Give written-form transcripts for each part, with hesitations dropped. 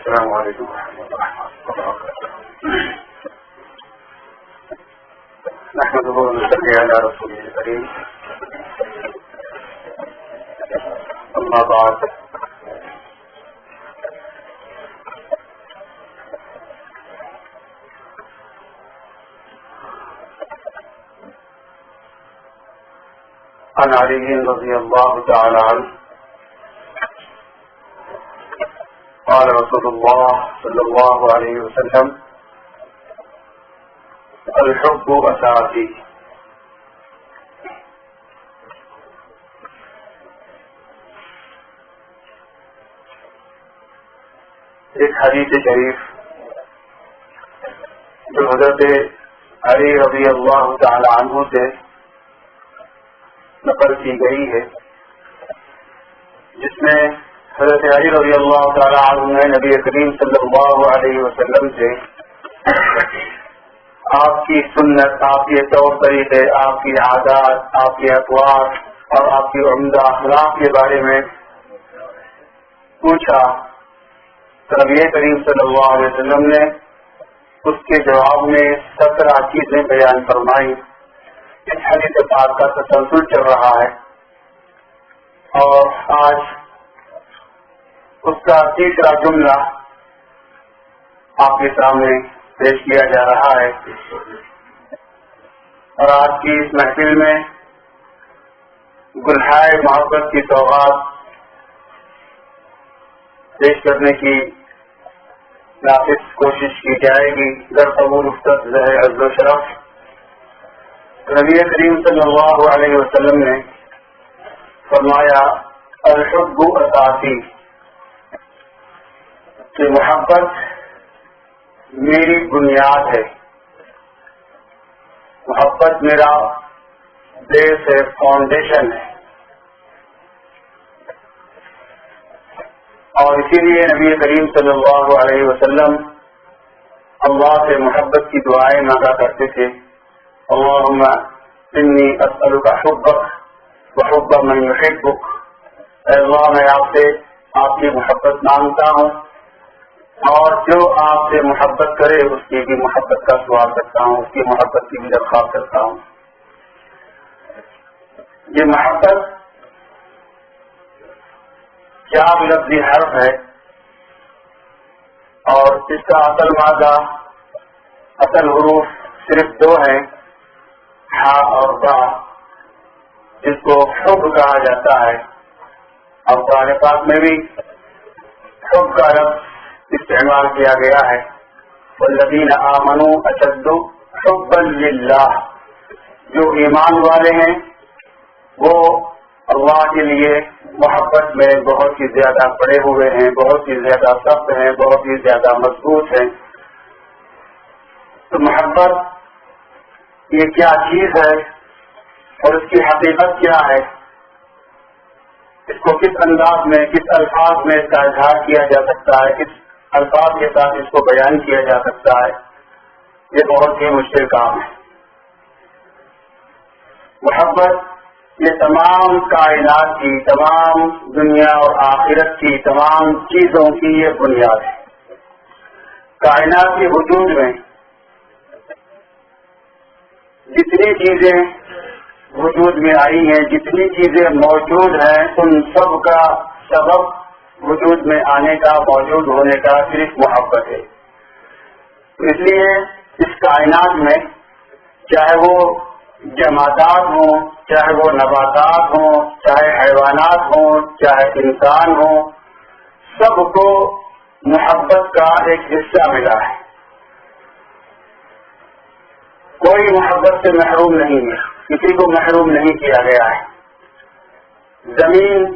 السلام علیکم ورحمۃ اللہ وبرکاتہ. نحمده ونصلي على رسوله الكريم. اما بعد. عن علي رضي الله تعالى عنه قال رسول الله صلى الله عليه وسلم الحب أساسي. ایک حدیث شریف جو حضرت علی رضی اللہ تعالی عنہ سے نقل کی گئی ہے، جس میں حضرت علی رضی اللہ تعالی عنہ نے نبی کریم صلی اللہ علیہ وسلم سے آپ کی سنت، آپ کے طور طریقے، آپ کی عادات، آپ کے اقوال اور آپ کی عمدہ اخلاق کے بارے میں پوچھا تو نبی کریم صلی اللہ علیہ وسلم نے اس کے جواب میں 17 چیزیں بیان فرمائی. اس حدیث پاک کا تسلسل چل رہا ہے اور آج اس کا تیسرا جملہ آپ کے سامنے پیش کیا جا رہا ہے. اور آج کی اس محفل میں گلہائے محبت کی سوغات پیش کرنے کی نافذ کوشش کی جائے گی. در قبول افتد زہ عز و شرف. نبی کریم صلی اللہ علیہ وسلم نے فرمایا الحب اساسی، کہ محبت میری بنیاد ہے، محبت میرا بیس ہے، فاؤنڈیشن ہے. اور اسی لیے نبی کریم صلی اللہ علیہ وسلم اللہ سے محبت کی دعائیں مانگا کرتے تھے. اللہم انی اسألک حبک وحب من یحبک. اے اللہ، میں آپ سے آپ کی محبت مانگتا ہوں اور جو آپ سے محبت کرے اس کی بھی محبت کا سوال کرتا ہوں، اس کی محبت کی بھی درخواست کرتا ہوں. یہ محبت کیا لفظی حرف ہے اور اس کا اصل مادہ، اصل حروف صرف 2 ہیں، ہاں اور با، جس کو حب کہا جاتا ہے. اور قرآن پاک میں بھی حب کا لفظ استعمال کیا گیا ہے. والذین آمنوا اشد حبا للہ، جو ایمان والے ہیں وہ اللہ کے لیے محبت میں بہت ہی زیادہ پڑے ہوئے ہیں، بہت ہی زیادہ سخت ہیں، بہت ہی زیادہ مضبوط ہیں. تو محبت یہ کیا چیز ہے اور اس کی حقیقت کیا ہے، اس کو کس انداز میں، کس الفاظ میں اس کا اظہار کیا جا سکتا ہے، کس الفاظ کے ساتھ اس کو بیان کیا جا سکتا ہے، یہ بہت ہی مشکل کام ہے. محبت یہ تمام کائنات کی، تمام دنیا اور آخرت کی، تمام چیزوں کی یہ بنیاد ہے. کائنات کے وجود میں جتنی چیزیں وجود میں آئی ہیں، جتنی چیزیں موجود ہیں، ان سب کا سبب وجود میں آنے کا، موجود ہونے کا صرف محبت ہے. اس لیے اس کائنات میں چاہے وہ جمادات ہوں، چاہے وہ نباتات ہوں، چاہے حیوانات ہوں، چاہے انسان ہوں، سب کو محبت کا ایک حصہ ملا ہے. کوئی محبت سے محروم نہیں ہے، کسی کو محروم نہیں کیا گیا ہے. زمین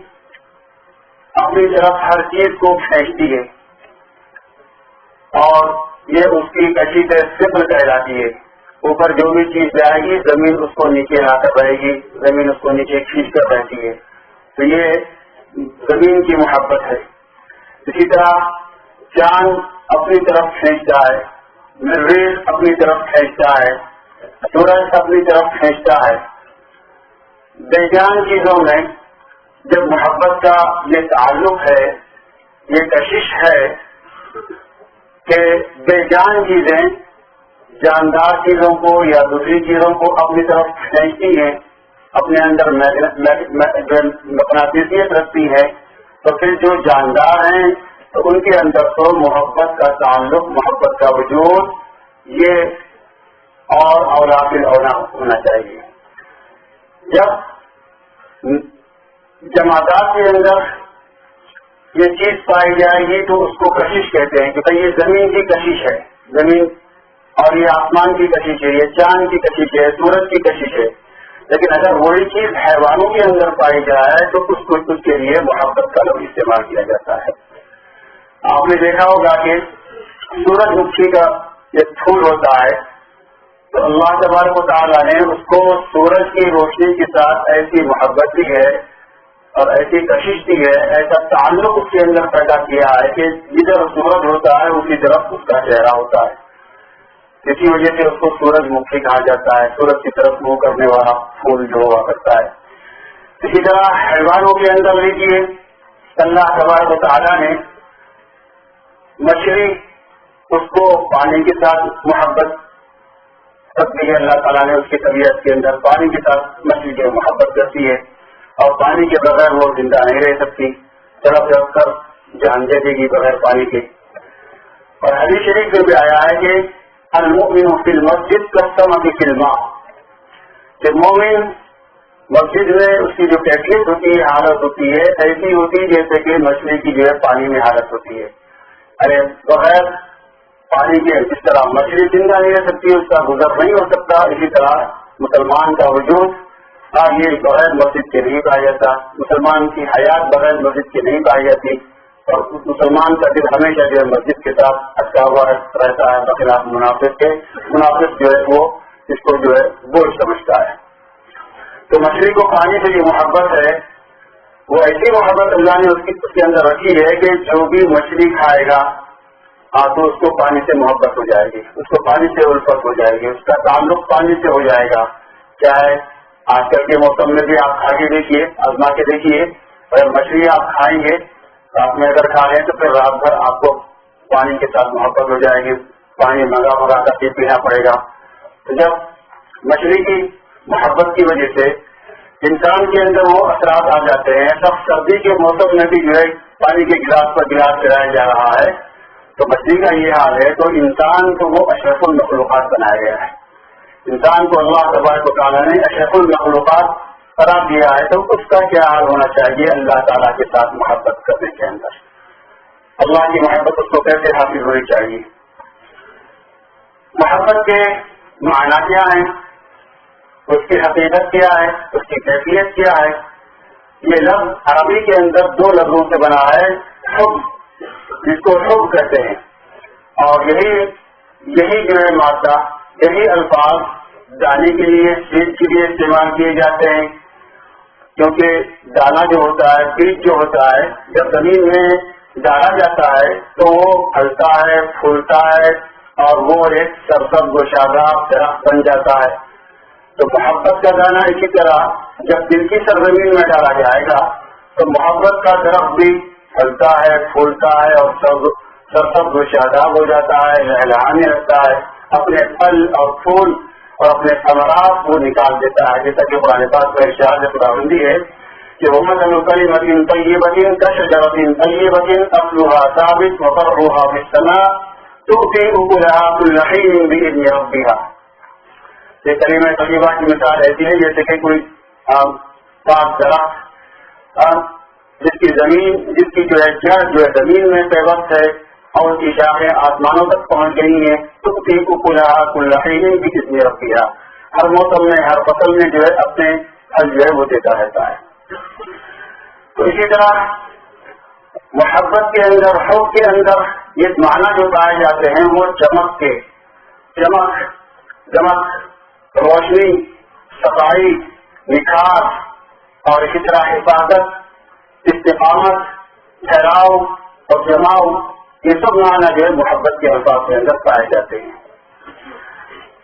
اپنی طرف ہر چیز کو کھینچتی ہے اور یہ اس کی کشید صفر کہلاتی ہے. اوپر جو بھی چیز جائے گی زمین اس کو نیچے لا کر رہے گی، زمین اس کو نیچے کھینچ کر رہتی ہے. تو یہ زمین کی محبت ہے. اسی طرح چاند اپنی طرف کھینچتا ہے، مریخ اپنی طرف کھینچتا ہے، سورج اپنی طرف کھینچتا ہے. بیجان چیزوں میں جب محبت کا یہ تعلق ہے، یہ کشش ہے، کہ بے جان چیزیں جاندار چیزوں کو یا دوسری چیزوں کو اپنی طرف کھینچتی ہیں، اپنے اندر مقناطیسیت رکھتی ہے، تو پھر جو جاندار ہیں تو ان کے اندر تو محبت کا تعلق، محبت کا وجود یہ اور اولا ہونا چاہیے۔ جب جماعتات کے اندر یہ چیز پائی جائے گی تو اس کو کشش کہتے ہیں، کیونکہ یہ زمین کی کشش ہے، زمین اور یہ آسمان کی کشش ہے، یہ چاند کی کشش ہے، سورج کی کشش ہے۔ لیکن اگر وہی چیز حیوانوں کے اندر پائی جائے تو اس کے لیے محبت کا لفظ استعمال کیا جاتا ہے۔ آپ نے دیکھا ہوگا کہ سورج مکھی کا یہ پھول ہوتا ہے تو اللہ تبارک و تعالیٰ نے اس کو سورج کی روشنی کے ساتھ ایسی محبت دی ہے اور ایسی کشش دی ہے، ایسا تعلق اس کے اندر پیدا کیا ہے کہ جدھر سورج ہوتا ہے اسی طرف اس کا چہرہ ہوتا ہے۔ اسی وجہ سے اس کو سورج مکھی کہا جاتا ہے، سورج کی طرف منہ کرنے والا پھول جو ہوا کرتا ہے۔ اسی طرح حیوانوں کے اندر دیکھیے اللہ تبارک و تعالیٰ نے مچھلی، اس کو پانی کے ساتھ محبت رکھتی ہے، اللہ تعالیٰ نے اس کی طبیعت کے اندر پانی کے ساتھ مچھلی کی محبت کرتی ہے، اور پانی کے بغیر وہ زندہ نہیں رہ سکتی، تڑپ تڑپ کر جان دے دے گی بغیر پانی کے۔ اور حدیث شریف میں بھی آیا ہے کہ المؤمن فی المسجد کالسمک فی الماء، کہ مومن مسجد میں اس کی جو کیفیت ہوتی ہے، حالت ہوتی ہے، ایسی ہوتی ہے جیسے کہ مچھلی کی جو ہے پانی میں حالت ہوتی ہے۔ ارے بغیر پانی کے جس طرح مچھلی زندہ نہیں رہ سکتی، اس کا گزر نہیں ہو سکتا، اسی طرح مسلمان کا وجود یہ بغیر مسجد کے نہیں پایا جاتا، مسلمان کی حیات بغیر مسجد کے نہیں پائی جاتی، اور مسلمان کا دل ہمیشہ جو ہے مسجد کے ساتھ اٹکا ہوا رہتا ہے بخلاف منافق کے۔ منافق جو ہے وہ اس کو جو ہے بوجھ سمجھتا ہے۔ تو مچھلی کو پانی سے جو محبت ہے وہ ایسی محبت اللہ نے اس کے اندر رکھی ہے کہ جو بھی مچھلی کھائے گا تو اس کو پانی سے محبت ہو جائے گی، اس کو پانی سے الفت ہو جائے گی، اس کا تعلق پانی سے ہو جائے گا۔ کیا ہے آج کل کے موسم میں بھی آپ کھا کے دیکھیے، آزما کے دیکھیے، اگر مچھلی آپ کھائیں گے رات میں اگر کھا لیں تو پھر رات بھر آپ کو پانی کے ساتھ محبت ہو جائے گی، پانی منگا کر کے پینا پڑے گا۔ تو جب مچھلی کی محبت کی وجہ سے انسان کے اندر وہ اثرات آ جاتے ہیں، سب سردی کے موسم میں بھی جو ہے پانی کے گلاس پر گلاس پلایا جا رہا ہے، تو مچھلی کا یہ حال ہے، تو انسان کو وہ اشرف المخلوقات بنایا گیا ہے۔ انسان کو اللہ تبارک و تعالیٰ نے اشرف المخلوقات قرار دیا ہے، تو اس کا کیا حال ہونا چاہیے اللہ تعالیٰ کے ساتھ محبت کرنے کے اندر؟ اللہ کی محبت اس کو کیسے حاصل ہونی چاہیے؟ محبت کے معنی کیا ہیں، اس کی حقیقت کیا ہے، اس کی کیفیت کیا ہے؟ یہ لفظ عربی کے اندر دو لفظوں سے بنا ہے، حب، جس کو حب کہتے ہیں، اور یہی جو ہے مادہ، یہی الفاظ دانے کے لیے، بیج کے لیے استعمال کیے جاتے ہیں، کیونکہ دانا جو ہوتا ہے، بیج جو ہوتا ہے، جب زمین میں ڈالا جاتا ہے تو وہ پھلتا ہے، پھولتا ہے، اور وہ ایک سرسبز و شاداب درخت بن جاتا ہے۔ تو محبت کا دانا اسی طرح جب دل کی سرزمین میں ڈالا جائے گا تو محبت کا درخت بھی پھلتا ہے، پھولتا ہے، اور سرسبز و شاداب ہو جاتا ہے، لہلہانے لگتا ہے، اپنے پھل اور پھول اور اپنے ثمرات وہ نکال دیتا ہے، جیسا کہ قرآن پاک میں ارشاد خداوندی ہے کہ وَمَثَلُ كَلِمَةٍ طَيِّبَةٍ كَشَجَرَةٍ طَيِّبَةٍ أَصْلُهَا ثَابِتٌ وَفَرْعُهَا فِي السَّمَاءِ تُؤْتِي أُكُلَهَا كُلَّ حِينٍ بِإِذْنِ رَبِّهَا۔ یہ کلمہ طیبہ کی مثال ایسی ہے جیسے کہ کوئی پاک درخت جس کی جو ہے جڑ جو ہے زمین میں پیوست ہے اور اس کی شاخیں آسمانوں تک پہنچ گئی ہیں، تو كُلَّ حِينٍ بِإِذْنِ رَبِّهَا، ہر موسم میں، ہر فصل میں جو ہے اپنے پھل جو ہے وہ دیتا رہتا ہے۔ تو اسی طرح محبت کے اندر، حب کے اندر یہ معنی جو پائے جاتے ہیں وہ چمک کے، چمک، روشنی، صفائی، نکھار، اور اسی طرح حفاظت، استقامت، ٹھہراؤ اور جماؤ، یہ سب معنی جو ہے محبت کے الفاظ کے اندر پائے جاتے ہیں۔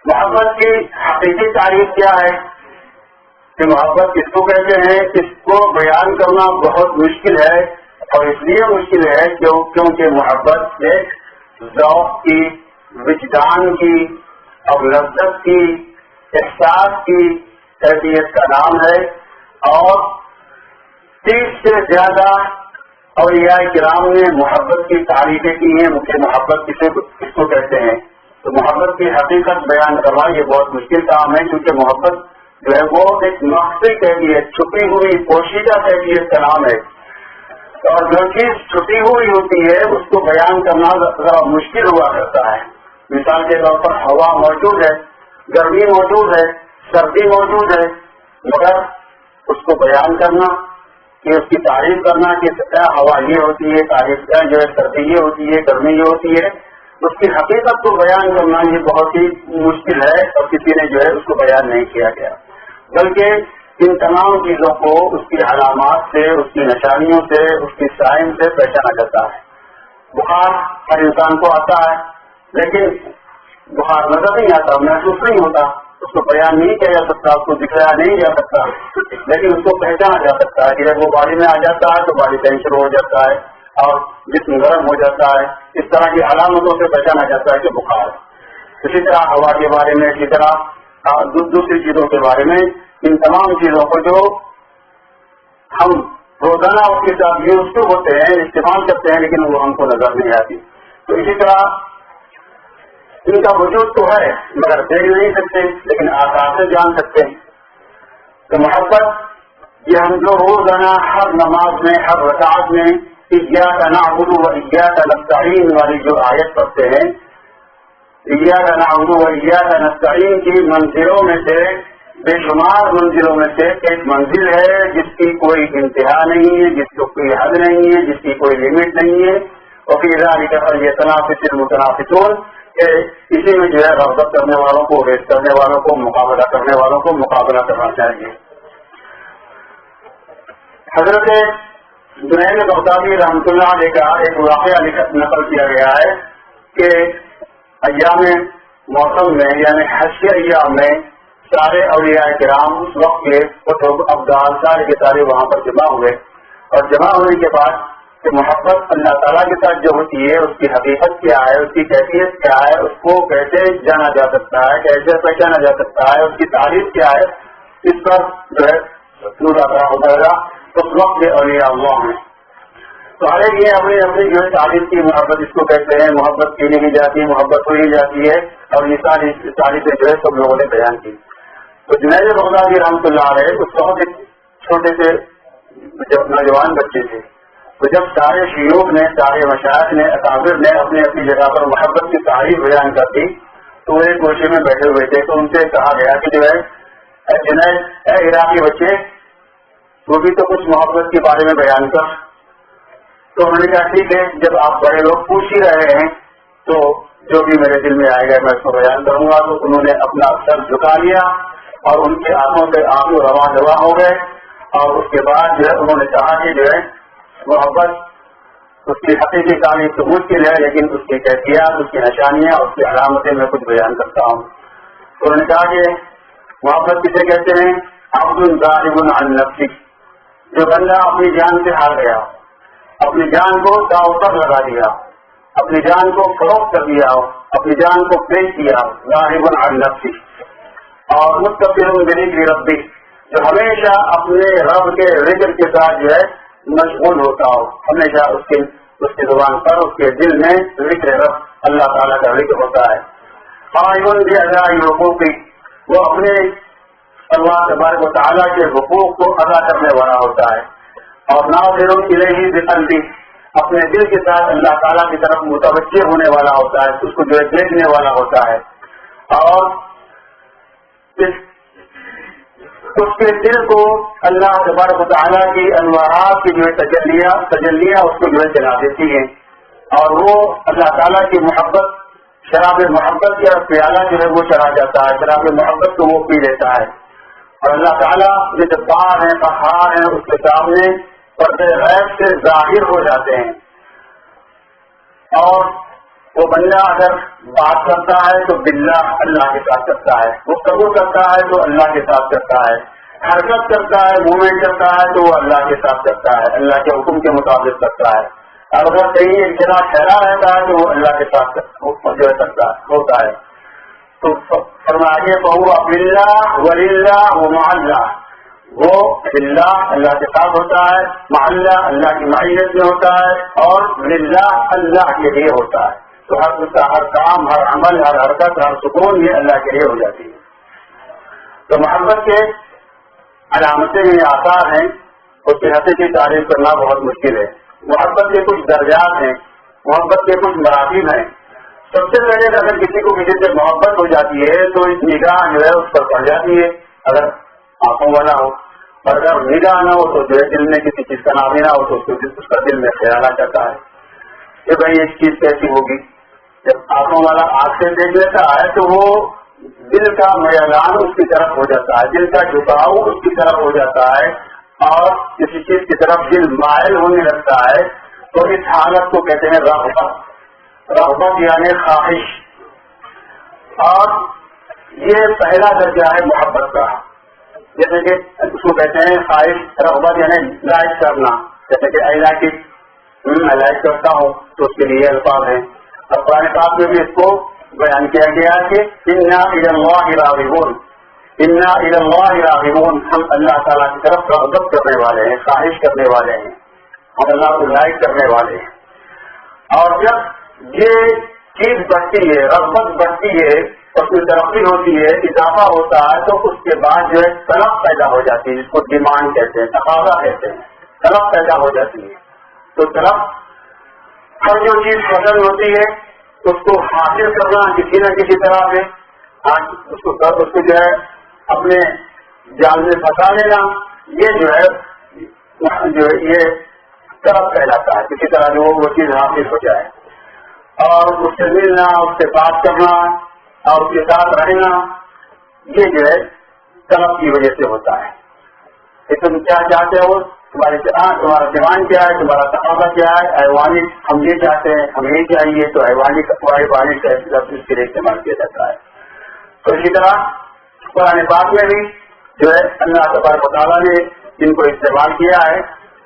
محبت کی حقیقی تعریف کیا ہے کہ محبت کس کو کہتے ہیں؟ اس کو بیان کرنا بہت مشکل ہے، اور اس لیے مشکل ہے کیونکہ محبت ایک ذوق کی، وجدان کی اور لذت کی، احساس کی کیفیت کا نام ہے۔ اور 30 سے زیادہ اولیاء کرام نے محبت کی تعریفیں کی ہیں کہ محبت کس کو کہتے ہیں۔ تو محبت کی حقیقت بیان کرنا یہ بہت مشکل کام ہے، کیونکہ محبت جو ہے وہ ایک مخفی کیفیت، چھپی ہوئی پوشیدہ کیفیت کا نام ہے، اور جو چیز چھپی ہوئی ہوتی ہے اس کو بیان کرنا ذرا مشکل ہوا کرتا ہے۔ مثال کے طور پر ہوا موجود ہے، گرمی موجود ہے، سردی موجود ہے، مگر اس کو بیان کرنا کہ اس کی تعریف کرنا کہ ہوا یہ ہوتی ہے، تعریف جو ہے سردی یہ ہوتی ہے، گرمی یہ ہوتی ہے، اس کی حقیقت کو بیان کرنا یہ بہت ہی مشکل ہے، اور کسی نے جو ہے اس کو بیان نہیں کیا گیا، بلکہ ان تمام چیزوں کو اس کی علامات سے، اس کی نشانیوں سے، اس کی سائن سے پہچانا جاتا ہے۔ بخار ہر انسان کو آتا ہے، لیکن بخار نظر نہیں آتا، محسوس نہیں ہوتا، اس کو بیان نہیں کیا جا سکتا، اس کو دکھایا نہیں جا سکتا، لیکن اس کو پہچانا جا سکتا ہے کہ جب وہ باڈی میں آ جاتا ہے تو باڈی پین شروع ہو جاتا ہے اور جسم گرم ہو جاتا ہے۔ اس طرح کی علامتوں سے پہچانا جاتا ہے کہ بخار ہے۔ اسی طرح ہوا کے بارے میں، اسی طرح دوسری چیزوں کے بارے میں، ان تمام چیزوں کو جو ہم روزانہ اس کے ساتھ یوز ٹو ہوتے ہیں، استعمال کرتے ہیں، لیکن وہ ہم کو نظر نہیں آتی۔ تو اسی طرح ان کا وجود تو ہے مگر دیکھ نہیں سکتے، لیکن آثار سے جان سکتے ہیں۔ تو محبت یہ ہم جو روزانہ ہر نماز میں، ہر رکعت میں ایاک نعبد و ایاک نستعین والی جو آیت پڑھتے ہیں، ایاک نعبد و ایاک نستعین کی منزلوں میں سے، بے شمار منزلوں میں سے ایک منزل ہے جس کی کوئی انتہا نہیں ہے، جس کی کوئی حد نہیں ہے، جس کی کوئی لمٹ نہیں ہے۔ اور فی ذلک فلیتنافس المتنافسون، کہ اسی میں جو ہے رغبت کرنے والوں کو، ریس کرنے والوں کو، مقابلہ کرنے والوں کو مقابلہ کرنا چاہیے۔ حضرت جنید بغدادی رحمۃ اللہ علیہ کا ایک واقعہ نقل کیا گیا ہے کہ ایام موسم میں، یعنی حج کے ایام میں، سارے اولیاء کرام اس وقت کے قطب ابدال سارے کے سارے وہاں پر جمع ہوئے، اور جمع ہونے کے بعد کہ محبت اللہ تعالیٰ کے ساتھ جو ہوتی ہے اس کی حقیقت کیا ہے، اس کی کیفیت کیا ہے، اس کو کیسے جانا جا سکتا ہے، کیسے پہچانا جا سکتا ہے، اس کی تعریف کیا ہے، اس پر جو ہے ہوتا گا اس وقت کے اولیاء اللہ ہیں۔ تو ہر ایک یہ اپنی اپنی جو ہے تعریف کی، محبت اس کو کہتے ہیں، محبت کی نہیں جاتی، محبت ہوئی جاتی ہے، اور یہ ساری تعریفیں جو ہے سب لوگوں نے بیان کی۔ تو جنید بغدادی رحمۃ اللہ علیہ اس وقت ایک چھوٹے سے جب نوجوان بچے تھے، تو جب سارے شیوخ نے، سارے مشائخ نے، اکابر نے اپنی اپنی جگہ پر محبت کی تعریف بیان کر دی، تو وہ ایک گوشے میں بیٹھے ہوئے تھے، تو ان سے کہا گیا کہ جو ہے اے جنید، اے عراقی بچے، وہ بھی تو کچھ محبت کے بارے میں بیان کر۔ تو انہوں نے کہا ٹھیک ہے، جب آپ بڑے لوگ پوچھ ہی رہے ہیں تو جو بھی میرے دل میں آئے گا میں اس کو بیان کروں گا۔ تو انہوں نے اپنا سر جھکا لیا اور ان کے آنکھوں سے آنسو رواں ہو گئے، اور اس کے بعد جو ہے انہوں نے کہا کہ جو ہے محبت اس کی حقیقی تعریف تو مشکل ہے، لیکن اس کی کیفیات، اس کی نشانیاں، اس کی علامتیں میں کچھ بیان کرتا ہوں۔ تو انہوں نے کہا کہ محبت کسے کہتے ہیں؟ عبد ظالم عن نفسہ، جو بندہ اپنی جان سے ہار گیا، اپنی جان کو داؤ پر لگا دیا، اپنی جان کو فروخت کر دیا، اپنی جان کو پیش کیا، ظالم عن نفسہ، اور مستقر بذکر ربہ، جو ہمیشہ اپنے رب کے ذکر کے ساتھ جو ہے مشغول ہوتا ہو، ہمیشہ اس کی زبان پر، اس کے دل میں ذکر رب، اللہ تعالیٰ کا ذکر ہوتا ہے۔ قائم بأداء حقوقہ، وہ اپنے اللہ تبارک و تعالیٰ کے حقوق کو ادا کرنے والا ہوتا ہے، اور ناظر الیہ بقلبہ، اپنے دل کے ساتھ اللہ تعالیٰ کی طرف متوجہ ہونے والا ہوتا ہے، اس کو جو ہے دیکھنے والا ہوتا ہے، اور اس کے دل کو اللہ تبارک و تعالیٰ کی انوارات کی جو ہے تجلیاں اس کو جو ہے جلا دیتی ہیں، اور وہ اللہ تعالیٰ کی محبت، شراب محبت کا پیالہ جو ہے وہ چڑھا جاتا ہے، شراب محبت کو وہ پی لیتا ہے، اور اللہ تعالیٰ جو جبار ہیں، قہار ہیں، اس کے سامنے پردے غیب سے ظاہر ہو جاتے ہیں، اور وہ بندہ اگر بات کرتا ہے تو باللہ اللہ کے ساتھ کرتا ہے، وہ قبول کرتا ہے تو اللہ کے ساتھ کرتا ہے، حرکت کرتا ہے، موومنٹ کرتا ہے تو وہ اللہ کے ساتھ کرتا ہے، اللہ کے حکم کے مطابق کرتا ہے، اور اگر کہیں ایک جگہ ٹھہرا رہتا ہے تو وہ اللہ کے ساتھ جو ہے ہوتا ہے. تو فرمائیے بہو باللہ وللہ ومع اللہ، وہ باللہ اللہ کے ساتھ ہوتا ہے، مع اللہ اللہ کی معیت میں ہوتا ہے، اور للہ اللہ کے لیے ہوتا ہے. تو ہر کام، ہر عمل، ہر حرکت، ہر سکون یہ اللہ کے لیے ہو جاتی ہے. تو محبت کے علامتیں ہیں، آثار ہیں، اس کے حصے کی تعریف کرنا بہت مشکل ہے. محبت کے کچھ درجات ہیں، محبت کے کچھ مراتب ہیں. سب سے پہلے اگر کسی کو کسی سے محبت ہو جاتی ہے تو اس نگاہ جو ہے اس پر پڑ جاتی ہے، اگر آنکھوں والا ہو. اور اگر نگاہ نہ ہو تو جو ہے دل میں کسی چیز کا نام ہی نہ ہو تو اس کا دل میں خیال آ جاتا ہے کہ بھائی ایک چیز کیسی ہوگی. جب آنکھوں والا آنکھ سے دیکھ لیتا ہے تو وہ دل کا میلان اس کی طرف ہو جاتا ہے، دل کا جھکاؤ اس کی طرف ہو جاتا ہے، اور کسی چیز کی طرف دل مائل ہونے لگتا ہے. تو اس حالت کو کہتے ہیں رغبت. رغبت یعنی خواہش. اور یہ پہلا درجہ ہے محبت کا. جیسے کہ اس کو کہتے ہیں خواہش. رغبت یعنی لائک کرنا، جیسے کہ آئی لائک اٹ، میں لائک کرتا ہوں، تو اس کے لیے الفاظ ہیں. اور قرآن پاک میں بھی اس کو بیان کیا گیا کہ انا الی اللہ راغبون، انا الی اللہ راغبون، ہم اللہ تعالیٰ کی طرف رغبت کرنے والے ہیں، خواہش کرنے والے ہیں، ہم اللہ کو لائک کرنے والے ہیں. اور جب یہ چیز بڑھتی ہے، رغبت بڑھتی ہے، اس میں ترقی ہوتی ہے، اضافہ ہوتا ہے، تو اس کے بعد جو ہے طلب پیدا ہو جاتی ہے، جس کو ڈیمانڈ کہتے ہیں، تقاضا کہتے ہیں. طلب پیدا ہو جاتی ہے. تو طلب ہر جو چیز پسند ہوتی ہے اس کو حاصل کرنا کسی نہ کسی طرح سے، اس کو جو ہے اپنے جال میں پھنسا لینا، یہ جو ہے یہ طلب کہلاتا ہے. کسی طرح جو وہ چیز حاصل ہو جائے، اور اس سے ملنا، اس سے بات کرنا اور اس کے ساتھ رہنا، یہ جو ہے طلب کی وجہ سے ہوتا ہے. کہ تم کیا چاہتے ہو، تمہارا ڈیمانڈ کیا ہے، تمہارا تقاضا کیا ہے. ایوانی ہم یہ چاہتے ہیں، ہم یہ چاہیے، تو ایوانی کا لفظ اس کے لیے استعمال کیا جاتا ہے. تو اسی طرح قرآن پاک میں بھی جو ہے اللہ تبارک و تعالیٰ نے جن کو استعمال کیا ہے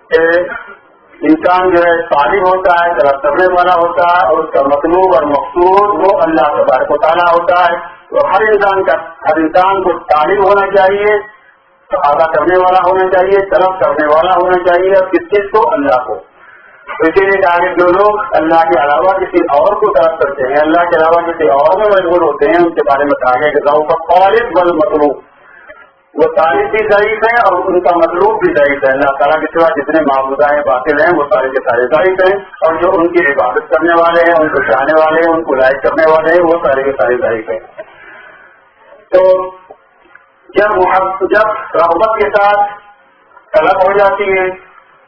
کہ انسان جو ہے طالب ہوتا ہے، طلب کرنے والا ہوتا ہے، اور اس کا مطلوب اور مقصود وہ اللہ تبارک و تعالیٰ ہوتا ہے. تو ہر انسان کو طالب ہونا چاہیے، تقاضا کرنے والا ہونا چاہیے، طلب کرنے والا ہونا چاہیے، اور کس چیز کو؟ اللہ کو. اسی لیے کہ جو لوگ اللہ کے علاوہ کسی اور کو طلب کرتے ہیں، اللہ کے علاوہ کسی اور میں مشغول ہوتے ہیں، ان کے بارے میں کہا گیا کہ کا طالب بل مطلوب، وہ طالب بھی ضعیف ہیں اور ان کا مطلوب بھی ضعیف ہے. اللہ تعالیٰ کے سوا جتنے معبودہ ہیں، باطل ہیں، وہ سارے کے سارے ضعیف ہیں، اور جو ان کی عبادت کرنے والے ہیں، ان کو چاہنے والے ہیں، ان کو لائق کرنے والے ہیں، وہ سارے کے سارے ضعیف ہیں. تو جب رغبت کے ساتھ طلب ہو جاتی ہے،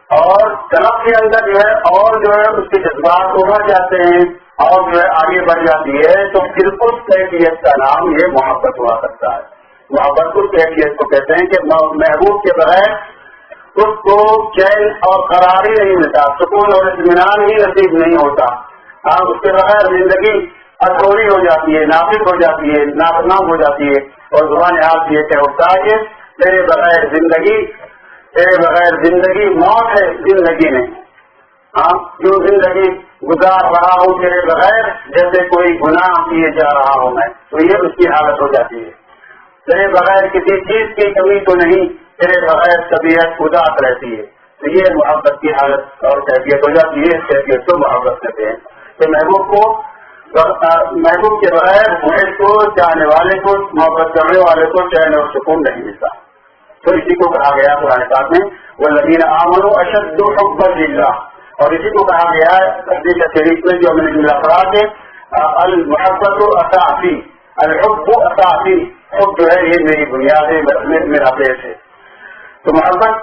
اور طلب کے اندر جو ہے اور جو ہے اس کے جذبات ابھر جاتے ہیں اور جو ہے آگے بڑھ جاتی ہے، تو پھر اس کیفیت کا نام یہ محبت ہوا کرتا ہے. محبت اس کیفیت کو کہتے ہیں کہ محبوب کے بغیر اس کو چین اور قرار ہی نہیں ملتا، سکون اور اطمینان ہی نصیب نہیں ہوتا. اس کے بغیر زندگی ادھوری ہو جاتی ہے، ناقص ہو جاتی ہے، ناکام ہو جاتی ہے. اور زبان آپ یہ کہ ہوتا ہے کہ تیرے بغیر زندگی موت ہے، زندگی نہیں. جو زندگی گزار رہا ہوں تیرے بغیر جیسے کوئی گناہ کیے جا رہا ہوں میں، تو یہ اس کی حالت ہو جاتی ہے. تیرے بغیر کسی چیز کی کمی تو نہیں، تیرے بغیر طبیعت اداس رہتی ہے. تو یہ محبت کی حالت اور کیفیت ہو جاتی ہے. اس کیفیت کو محبت کہتے ہیں. تو محبوب کے بغیر محب کو، چاہنے والے کو، محبت کرنے والے کو چین اور سکون نہیں ملتا. تو اسی کو کہا گیا قرآن پاک میں والذین آمنوا اشد حبا للہ، اور اسی کو کہا گیا حدیث شریف میں جو ہم نے جملہ پڑھا کہ المحبت اساسی، الحب اساسی، خود جو ہے یہ میری بنیاد ہے، میرا بیس ہے. تو محبت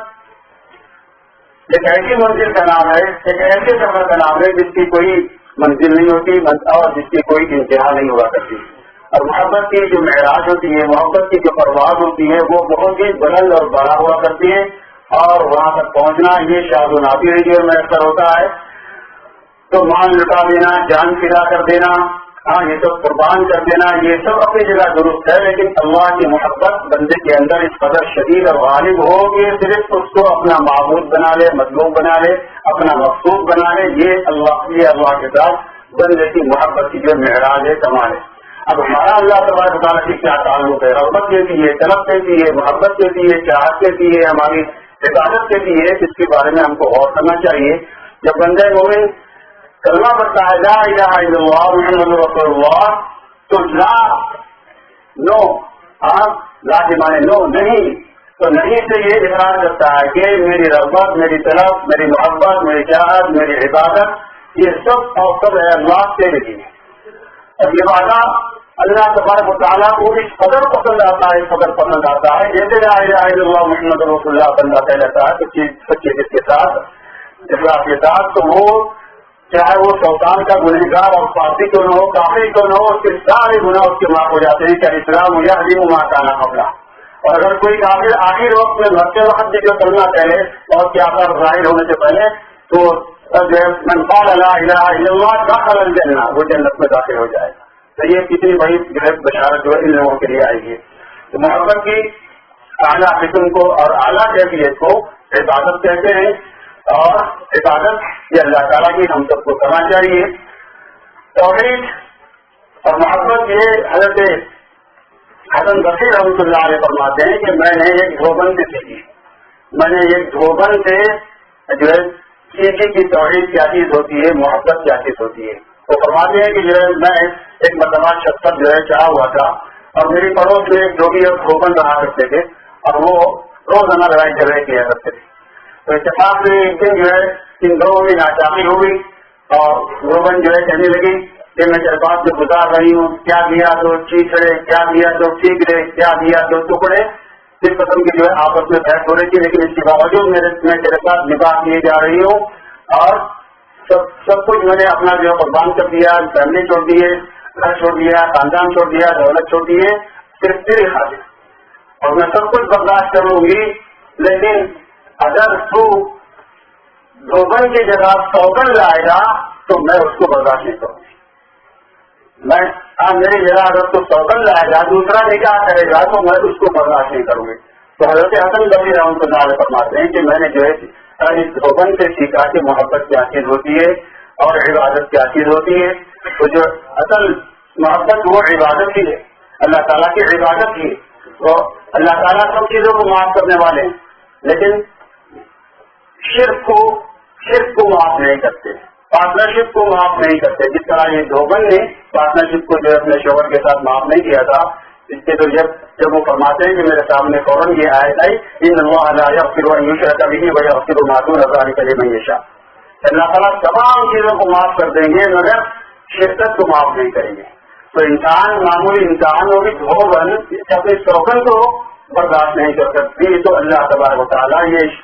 ایک ایسی منزل کا نام ہے، ایک ایسے سفر کا نام ہے جس کی کوئی منزل نہیں ہوتی اور جس کی کوئی انتہا نہیں ہوا کرتی. اور محبت کی جو معراج ہوتی ہے، محبت کی جو پرواز ہوتی ہے، وہ بہت ہی بلند اور بڑا ہوا کرتی ہے. اور وہاں تک پہنچنا یہ شاد و نادر جو میں اکثر ہوتا ہے. تو مان لٹا دینا، جان فدا کر دینا، ہاں یہ سب قربان کر دینا یہ سب اپنی جگہ درست ہے، لیکن اللہ کی محبت بندے کے اندر اس قدر شدید اور غالب ہو کہ صرف اس کو اپنا معبود بنا لے، مطلوب بنا لے، اپنا مقصود بنا لے، یہ اللہ کے ساتھ بندے کی محبت کی جو معراج ہے کمال ہے۔ اب ہمارا اللہ تبارک و تعالیٰ کی کیا تعلق ہے؟ رغبت کیسی ہے، طلب کیسی ہے، محبت کیسی ہے، چاہت کیسی ہے، ہماری عبادت کیسی ہے، اس کے بارے میں ہم کو غور کرنا چاہیے۔ جب بندہ مومن کلمہ پڑھتا ہے لا الہ الا اللہ محمد رسول اللہ، تو لا کے معنی نو نہیں، تو نہیں سے یہ اظہار کرتا ہے کہ میری رغبت، میری طلب، میری محبت، میری چاہت، میری عبادت یہ سب اور سب ہے اللہ سے نہیں ہے۔ اور یہ وعدہ اللہ تبارک و تعالیٰ کو اس قدر پسند آتا ہے، اس قدر پسند آتا ہے جیسے لا الہ الا اللہ محمد رسول اللہ بندہ کہہ لیتا ہے سچے دل کے ساتھ، اخلاص کے ساتھ، تو وہ چاہے وہ شیطان کا گنہگار اور پارٹی کیوں نہ ہو، کافی کیوں نہ ہو، اس کے سارے گناہ اس کے معاف ہو جاتے ہیں کہ اسلام یہدم ما کان قبلہ۔ اور اگر کوئی کافر آخر وقت میں مرتے وقت بھی جو کلمہ کہے اور کیا ظاہر ہونے سے پہلے، تو من قال لا الہ الا اللہ دخل الجنہ، وہ جنت میں داخل ہو جائے گا۔ تو یہ کتنی بڑی بشارت جو ہے ان لوگوں کے لیے آئی ہے۔ تو محبت کی اعلیٰ قسم کو اور اعلیٰ کیفیت کو عبادت کہتے ہیں، اور عبادت یہ اللہ تعالیٰ کی ہم سب کو کرنا چاہیے۔ توحید اور محبت یہ حضرت حسن بصری رحمۃ اللہ علیہ فرماتے ہیں کہ میں نے ایک دھوبن سے سیکھی، میں نے ایک دھوبن سے جو ہے سیکھی کی توحید کیا چیز ہوتی ہے، محبت کیا چیز ہوتی ہے۔ وہ فرماتے ہیں کہ جو ہے میں ایک مرتبہ شخص جو ہے چاہا ہوا تھا، اور میری پڑوس میں ایک جو بھی دھوبن رہا کرتے تھے، اور وہ روزانہ لڑائی جھگڑے کیا کرتے تھے۔ تو اتفاق سے ایک دن جو ہے ان دونوں میں ناچاقی ہو گئی، اور دھوبن جو ہے کہنے لگی کہ میں تیرے پاس سے گزار رہی ہوں، کیا دیا تو چیچڑے، کیا دیا تو ٹھیکرے، کیا دیا تو ٹکڑے، اس قسم کی جو ہے آپس میں بحث ہو رہی تھی۔ لیکن اس کے باوجود میں تیرے ساتھ نکاح کیے جا رہی ہوں، اور سب کچھ میں نے اپنا جو ہے قربان کر دیا، فیملی چھوڑ دیے، گھر چھوڑ دیا، خاندان چھوڑ دیا، دولت چھوڑ دیے، صرف تیری خاطر، اور میں سب کچھ برداشت کروں گی، لیکن اگر تو دھوبن کی جگہ سوگن لائے گا تو میں اس کو برداشت نہیں کروں گی۔ میری جگہ اگر تو سوگن لائے گا، دوسرا نکاح کرے گا، تو میں اس کو برداشت نہیں کروں گی۔ تو حضرت حسن بصری رحمۃ اللہ علیہ فرماتے ہیں کہ میں نے جو ہے اس دھوبن سے سیکھا کہ محبت کیا چیز ہوتی ہے اور عبادت کیا چیز ہوتی ہے۔ تو جو اصل محبت وہ عبادت ہی ہے، اللہ تعالیٰ کی عبادت ہی ہے۔ تو اللہ تعالیٰ سب چیزوں کو معاف کرنے والے ہیں، لیکن شرک کو معاف نہیں کرتے، پارٹنرشپ کو معاف نہیں کرتے۔ جس طرح یہ دھوبن نے پارٹنرشپ کو جو اپنے شوہر کے ساتھ معاف نہیں کیا تھا، اس کے تو جب وہ فرماتے ہیں کہ میرے سامنے فوراً یہ آیت آئی ان اللہ لا یغفر ان یشرک بہ ویغفر ما دون ذلک لمن یشاء، اللہ تعالیٰ تمام چیزوں کو معاف کر دیں گے مگر شرکت کو معاف نہیں کریں گے۔ تو انسان، معمولی انسان وہ بھی دھوبن اپنے شوہر کو برداشت نہیں کر سکتی، تو اللہ تبارک و تعالیٰ یہ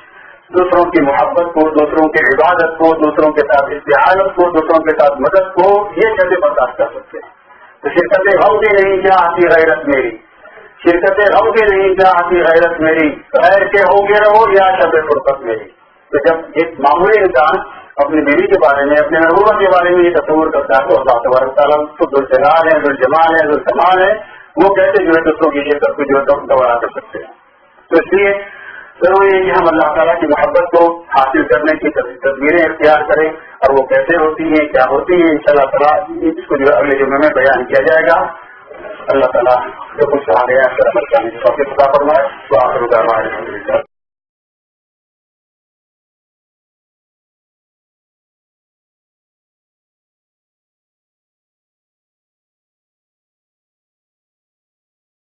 دوسروں کی محبت کو، دوسروں کی عبادت کو، دوسروں کے ساتھ استعانت کو، دوسروں کے ساتھ مدد کو یہ کیسے برداشت کر سکتے ہیں؟ تو شرکت غم کی نہیں کیا آتی غیرت میری، شرکت غم کی نہیں کیا آتی غیرت میری، غیر کے ہو گے رہو یا شب فرقت میری۔ تو جب ایک معمولی انسان اپنی بیوی کے بارے میں، اپنے محبوبہ کے بارے میں یہ تصور کرتا ہے تو اللہ تبارک تعالیٰ تو ذوالجلال ہے، ذوالجمال ہے، ذوالکمال ہے، وہ کیسے جو ہے دوسروں کی شرکت کو جو ہے گوارا کر سکتے ہیں۔ تو اس لیے ضروری ہے کہ ہم اللہ تعالیٰ کی محبت کو حاصل کرنے کی تدبیریں اختیار کریں، اور وہ کیسے ہوتی ہیں، کیا ہوتی ہیں، انشاءاللہ تعالیٰ اس کو جو ہے اگلے جمعے میں بیان کیا جائے گا۔ اللہ تعالیٰ جو کچھ آ گیا ہے فرمائے، تو آخر